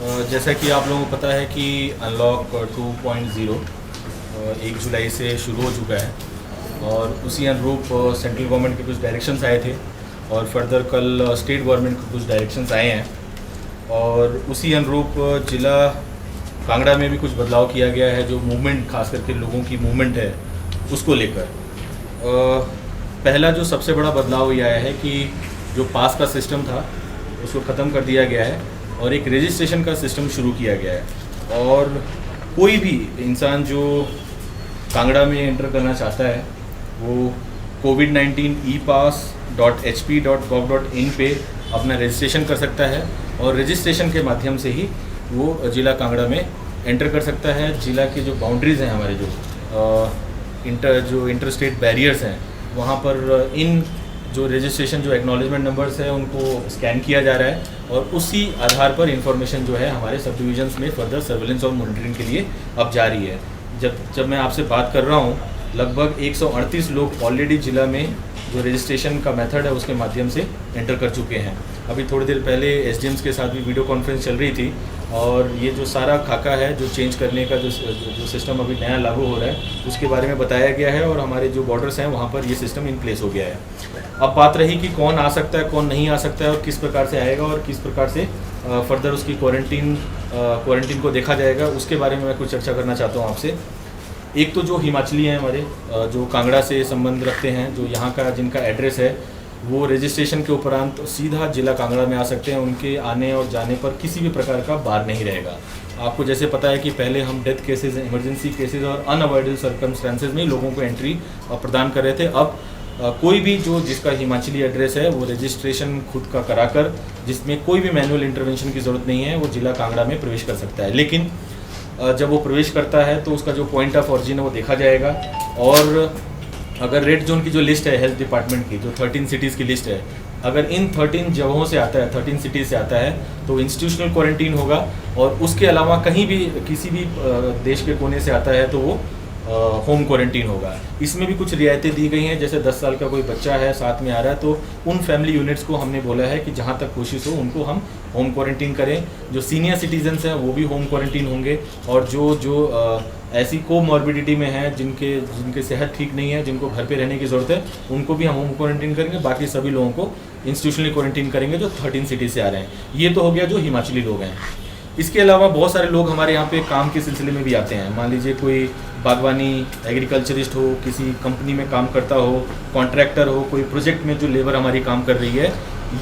जैसा कि आप लोगों को पता है कि अनलॉक 2.0 1 जुलाई से शुरू हो चुका है और उसी अनुरूप सेंट्रल गवर्नमेंट के कुछ डायरेक्शंस आए थे और फर्दर कल स्टेट गवर्नमेंट के कुछ डायरेक्शंस आए हैं और उसी अनुरूप ज़िला कांगड़ा में भी कुछ बदलाव किया गया है। जो मूवमेंट, खास करके लोगों की मूवमेंट है, उसको लेकर पहला जो सबसे बड़ा बदलाव ये आया है कि जो पास का सिस्टम था उसको ख़त्म कर दिया गया है और एक रजिस्ट्रेशन का सिस्टम शुरू किया गया है। और कोई भी इंसान जो कांगड़ा में एंटर करना चाहता है वो COVID-19 epass.hp.gov.in पे अपना रजिस्ट्रेशन कर सकता है और रजिस्ट्रेशन के माध्यम से ही वो ज़िला कांगड़ा में एंटर कर सकता है। ज़िला की जो बाउंड्रीज़ हैं हमारे जो इंटर स्टेट बैरियर्स हैं, वहाँ पर इन जो रजिस्ट्रेशन जो एक्नॉलेजमेंट नंबर्स है उनको स्कैन किया जा रहा है और उसी आधार पर इंफॉर्मेशन जो है हमारे सब डिविजन्स में फर्दर सर्वेलेंस और मॉनिटरिंग के लिए अब जारी है। जब मैं आपसे बात कर रहा हूँ, लगभग 138 लोग ऑलरेडी ज़िला में जो रजिस्ट्रेशन का मेथड है उसके माध्यम से एंटर कर चुके हैं। अभी थोड़ी देर पहले SDMs के साथ भी वीडियो कॉन्फ्रेंस चल रही थी और ये जो सारा खाका है जो चेंज करने का जो सिस्टम अभी नया लागू हो रहा है उसके बारे में बताया गया है और हमारे जो बॉर्डर्स हैं वहाँ पर ये सिस्टम इन प्लेस हो गया है। अब बात रही कि कौन आ सकता है, कौन नहीं आ सकता है और किस प्रकार से आएगा और किस प्रकार से फर्दर उसकी क्वारंटीन को देखा जाएगा, उसके बारे में मैं कुछ चर्चा करना चाहता हूँ आपसे। एक तो जो हिमाचली हैं हमारे, जो कांगड़ा से संबंध रखते हैं, जो यहाँ का जिनका एड्रेस है, वो रजिस्ट्रेशन के उपरांत सीधा ज़िला कांगड़ा में आ सकते हैं। उनके आने और जाने पर किसी भी प्रकार का बार नहीं रहेगा। आपको जैसे पता है कि पहले हम डेथ केसेस, इमरजेंसी केसेस और अनअवॉइडेबल सर्कमस्टेंसेज में लोगों को एंट्री प्रदान कर रहे थे। अब कोई भी जिसका हिमाचली एड्रेस है वो रजिस्ट्रेशन खुद का कराकर, जिसमें कोई भी मैनुअल इंटरवेंशन की ज़रूरत नहीं है, वो ज़िला कांगड़ा में प्रवेश कर सकता है। लेकिन जब वो प्रवेश करता है तो उसका जो पॉइंट ऑफ ऑरिजिन है वो देखा जाएगा और अगर रेड जोन की जो लिस्ट है हेल्थ डिपार्टमेंट की, जो 13 सिटीज़ की लिस्ट है, अगर इन 13 जगहों से आता है, 13 सिटीज़ से आता है, तो इंस्टीट्यूशनल क्वारंटीन होगा और उसके अलावा कहीं भी किसी भी देश के कोने से आता है तो वो होम क्वारंटीन होगा। इसमें भी कुछ रियायतें दी गई हैं, जैसे 10 साल का कोई बच्चा है साथ में आ रहा है तो उन फैमिली यूनिट्स को हमने बोला है कि जहाँ तक कोशिश हो उनको हम होम क्वारंटीन करें। जो सीनियर सिटीजन्स हैं वो भी होम क्वारंटीन होंगे और जो ऐसी कोमॉर्बिडिटी में हैं, जिनके सेहत ठीक नहीं है, जिनको घर पे रहने की ज़रूरत है, उनको भी हम होम क्वारंटीन करेंगे। बाकी सभी लोगों को इंस्टीट्यूशनली क्वारंटीन करेंगे जो 13 सिटीज़ से आ रहे हैं। ये तो हो गया जो हिमाचली लोग हैं। इसके अलावा बहुत सारे लोग हमारे यहाँ पे काम के सिलसिले में भी आते हैं। मान लीजिए कोई बागवानी एग्रीकल्चरिस्ट हो, किसी कंपनी में काम करता हो, कॉन्ट्रैक्टर हो, कोई प्रोजेक्ट में जो लेबर हमारी काम कर रही है,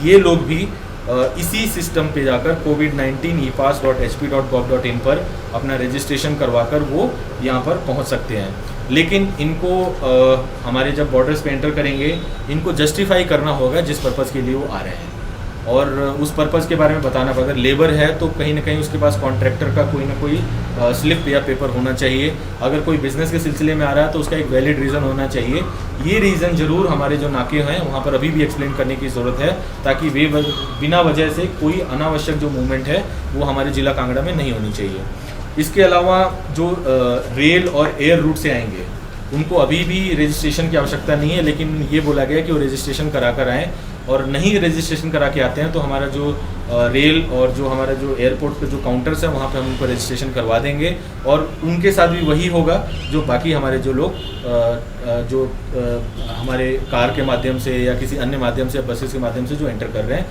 ये लोग भी इसी सिस्टम पे जाकर COVID-19 epass.hp.gov.in पर अपना रजिस्ट्रेशन करवाकर वो यहाँ पर पहुँच सकते हैं। लेकिन इनको हमारे जब बॉर्डर्स पे एंटर करेंगे, इनको जस्टिफाई करना होगा जिस पर्पज़ के लिए वो आ रहे हैं और उस पर्पज़ के बारे में बताना पड़ेगा। अगर लेबर है तो कहीं ना कहीं उसके पास कॉन्ट्रैक्टर का कोई ना कोई स्लिप या पेपर होना चाहिए। अगर कोई बिज़नेस के सिलसिले में आ रहा है तो उसका एक वैलिड रीज़न होना चाहिए। ये रीज़न ज़रूर हमारे जो नाके हैं वहाँ पर अभी भी एक्सप्लेन करने की ज़रूरत है, ताकि बिना वजह से कोई अनावश्यक जो मूवमेंट है वो हमारे ज़िला कांगड़ा में नहीं होनी चाहिए। इसके अलावा जो रेल और एयर रूट से आएंगे उनको अभी भी रजिस्ट्रेशन की आवश्यकता नहीं है, लेकिन ये बोला गया कि वो रजिस्ट्रेशन करा कर आएँ और नहीं रजिस्ट्रेशन करा के आते हैं तो हमारा जो रेल और जो हमारा जो एयरपोर्ट पे जो काउंटर्स हैं वहाँ पे हम उनको रजिस्ट्रेशन करवा देंगे और उनके साथ भी वही होगा जो बाकी हमारे जो लोग हमारे कार के माध्यम से या किसी अन्य माध्यम से, बसेस के माध्यम से जो एंटर कर रहे हैं,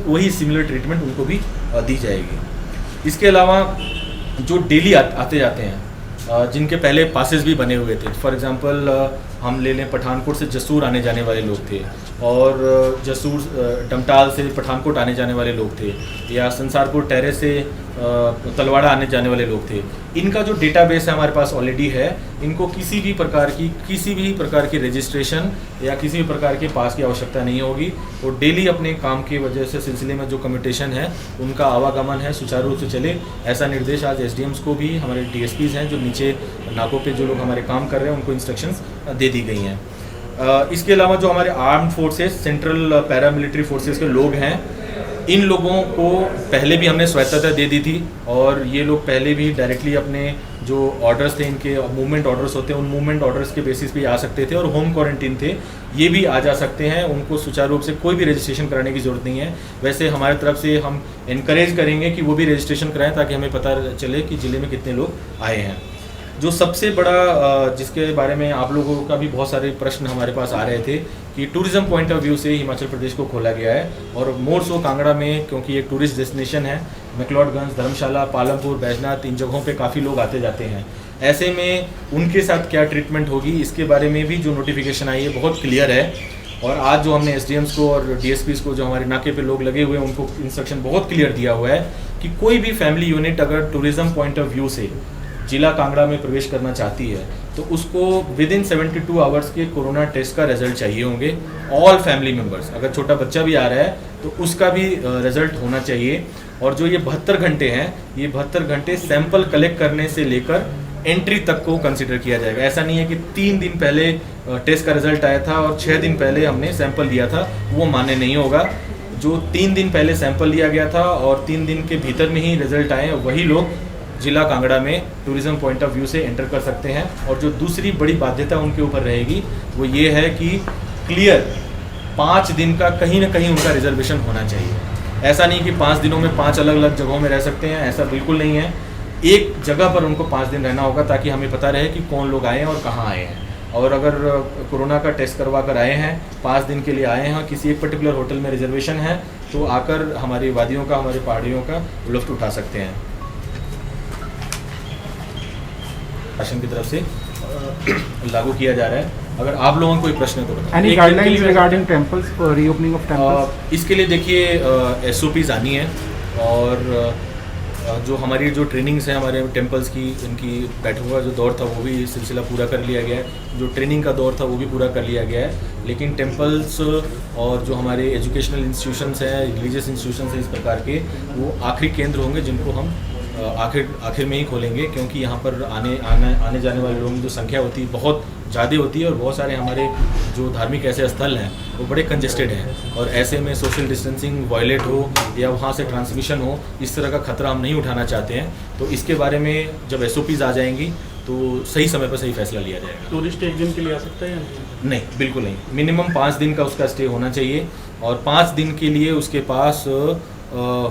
वही सिमिलर ट्रीटमेंट उनको भी दी जाएगी। इसके अलावा जो डेली आते जाते हैं, जिनके पहले पासेस भी बने हुए थे, फॉर एग्जांपल हम ले लें पठानकोट से जसूर आने जाने वाले लोग थे और जसूर डमटाल से पठानकोट आने जाने वाले लोग थे, या संसारपुर टेरे से तलवाड़ा आने जाने वाले लोग थे। इनका जो डेटाबेस है हमारे पास ऑलरेडी है। इनको किसी भी प्रकार की रजिस्ट्रेशन या किसी भी प्रकार के पास की आवश्यकता नहीं होगी। वो डेली अपने काम की वजह से सिलसिले में जो कम्यूटेशन है उनका आवागमन है सुचारू रूप से चले, ऐसा निर्देश आज SDMs को भी, हमारे DSPs हैं जो नीचे नाकों पे जो लोग हमारे काम कर रहे हैं, उनको इंस्ट्रक्शंस दे दी गई हैं। इसके अलावा जो हमारे armed forces, central paramilitary forces के लोग हैं, इन लोगों को पहले भी हमने स्वायत्तता दे दी थी और ये लोग पहले भी डायरेक्टली अपने जो ऑर्डर्स थे इनके मूवमेंट ऑर्डर्स होते हैं, उन मूवमेंट ऑर्डर्स के बेसिस पे आ सकते थे, और होम क्वारंटीन थे ये भी आ जा सकते हैं। उनको सुचारू रूप से कोई भी रजिस्ट्रेशन कराने की ज़रूरत नहीं है। वैसे हमारी तरफ से हम इनकरेज करेंगे कि वो भी रजिस्ट्रेशन कराएं ताकि हमें पता चले कि ज़िले में कितने लोग आए हैं। जो सबसे बड़ा जिसके बारे में आप लोगों का भी बहुत सारे प्रश्न हमारे पास आ रहे थे कि टूरिज़्म पॉइंट ऑफ व्यू से हिमाचल प्रदेश को खोला गया है, और मोर सो कांगड़ा में, क्योंकि एक टूरिस्ट डेस्टिनेशन है। मैक्लोडगंज, धर्मशाला, पालमपुर, बैजनाथ, इन जगहों पे काफ़ी लोग आते जाते हैं। ऐसे में उनके साथ क्या ट्रीटमेंट होगी इसके बारे में भी जो नोटिफिकेशन आई है बहुत क्लियर है। और आज जो हमने एसडीएम्स को और डीएसपीज़ को, जो हमारे नाके पे लोग लगे हुए हैं, उनको इंस्ट्रक्शन बहुत क्लियर दिया हुआ है कि कोई भी फैमिली यूनिट अगर टूरिज़्म पॉइंट ऑफ व्यू से जिला कांगड़ा में प्रवेश करना चाहती है तो उसको विद इन 72 आवर्स के कोरोना टेस्ट का रिजल्ट चाहिए होंगे। ऑल फैमिली मेम्बर्स, अगर छोटा बच्चा भी आ रहा है तो उसका भी रिजल्ट होना चाहिए। और जो ये 72 घंटे हैं, ये 72 घंटे सैंपल कलेक्ट करने से लेकर एंट्री तक को कंसिडर किया जाएगा। ऐसा नहीं है कि 3 दिन पहले टेस्ट का रिजल्ट आया था और 6 दिन पहले हमने सैंपल लिया था, वो मान्य नहीं होगा। जो 3 दिन पहले सैंपल लिया गया था और 3 दिन के भीतर में ही रिजल्ट आए, वही लोग जिला कांगड़ा में टूरिज़्म पॉइंट ऑफ व्यू से एंटर कर सकते हैं। और जो दूसरी बड़ी बाध्यता उनके ऊपर रहेगी वो ये है कि क्लियर 5 दिन का कहीं ना कहीं उनका रिजर्वेशन होना चाहिए। ऐसा नहीं कि 5 दिनों में 5 अलग अलग जगहों में रह सकते हैं, ऐसा बिल्कुल नहीं है। एक जगह पर उनको 5 दिन रहना होगा ताकि हमें पता रहे कि कौन लोग आए हैं और कहाँ आए हैं। और अगर कोरोना का टेस्ट करवा कर आए हैं, 5 दिन के लिए आए हैं, किसी एक पर्टिकुलर होटल में रिजर्वेशन है, तो आकर हमारी वादियों का, हमारी पहाड़ियों का लुत्फ़ उठा सकते हैं। शासन की तरफ से लागू किया जा रहा है। अगर आप लोगों को कोई प्रश्न है तो बताएं। Any guidelines regarding temples, reopening of temples? इसके लिए देखिए SOPs आनी है, और जो हमारी जो ट्रेनिंग्स हैं हमारे टेम्पल्स की, इनकी बैठकों का जो दौर था वो भी सिलसिला पूरा कर लिया गया है। जो ट्रेनिंग का दौर था वो भी पूरा कर लिया गया है। लेकिन टेम्पल्स और जो हमारे एजुकेशनल इंस्टीट्यूशंस हैं, रिलीजियस इंस्टीट्यूशंस हैं इस प्रकार के, वो आखिरी केंद्र होंगे जिनको हम आखिर में ही खोलेंगे, क्योंकि यहाँ पर आने जाने वाले लोगों की जो संख्या होती है बहुत ज़्यादा होती है, और बहुत सारे हमारे जो धार्मिक ऐसे स्थल हैं वो बड़े कंजेस्टेड हैं। और ऐसे में सोशल डिस्टेंसिंग वायलेट हो या वहाँ से ट्रांसमिशन हो, इस तरह का खतरा हम नहीं उठाना चाहते हैं। तो इसके बारे में जब SOPs आ जाएंगी तो सही समय पर सही फैसला लिया जाएगा। टूरिस्ट 1 दिन के लिए आ सकता है या नहीं? बिल्कुल नहीं। मिनिमम 5 दिन का उसका स्टे होना चाहिए, और 5 दिन के लिए उसके पास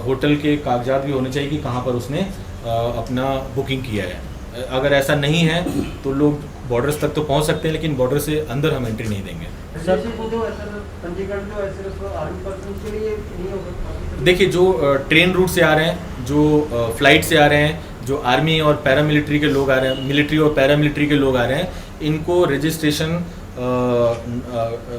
होटल के कागजात भी होने चाहिए कि कहाँ पर उसने अपना बुकिंग किया है। अगर ऐसा नहीं है तो लोग बॉर्डर्स तक तो पहुंच सकते हैं, लेकिन बॉर्डर से अंदर हम एंट्री नहीं देंगे। देखिए, जो ट्रेन रूट से आ रहे हैं, जो फ्लाइट से आ रहे हैं, जो आर्मी और पैरामिलिट्री के लोग आ रहे हैं, मिलिट्री और पैरामिलिट्री के लोग आ रहे हैं, इनको रजिस्ट्रेशन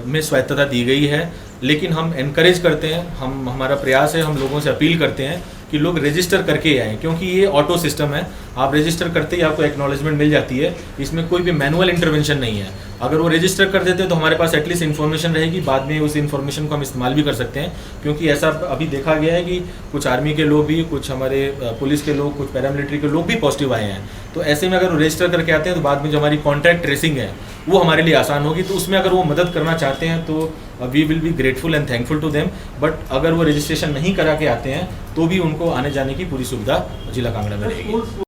में स्वायत्तता दी गई है। लेकिन हम एनकरेज करते हैं, हमारा प्रयास है, हम लोगों से अपील करते हैं कि लोग रजिस्टर करके आएँ, क्योंकि ये ऑटो सिस्टम है। आप रजिस्टर करते ही आपको एक्नॉलेजमेंट मिल जाती है, इसमें कोई भी मैनुअल इंटरवेंशन नहीं है। अगर वो रजिस्टर कर देते हैं तो हमारे पास एटलीस्ट इन्फॉर्मेशन रहेगी, बाद में उस इन्फॉर्मेशन को हम इस्तेमाल भी कर सकते हैं। क्योंकि ऐसा अभी देखा गया है कि कुछ आर्मी के लोग भी, कुछ हमारे पुलिस के लोग, कुछ पैरामिलिट्री के लोग भी पॉजिटिव आए हैं। तो ऐसे में अगर वो रजिस्टर करके आते हैं तो बाद में जो हमारी कॉन्टैक्ट ट्रेसिंग है वो हमारे लिए आसान होगी। तो उसमें अगर वो मदद करना चाहते हैं तो we will be grateful and thankful to them. But अगर वो रजिस्ट्रेशन नहीं करा के आते हैं तो भी उनको आने जाने की पूरी सुविधा जिला कांगड़ा में रहेगी।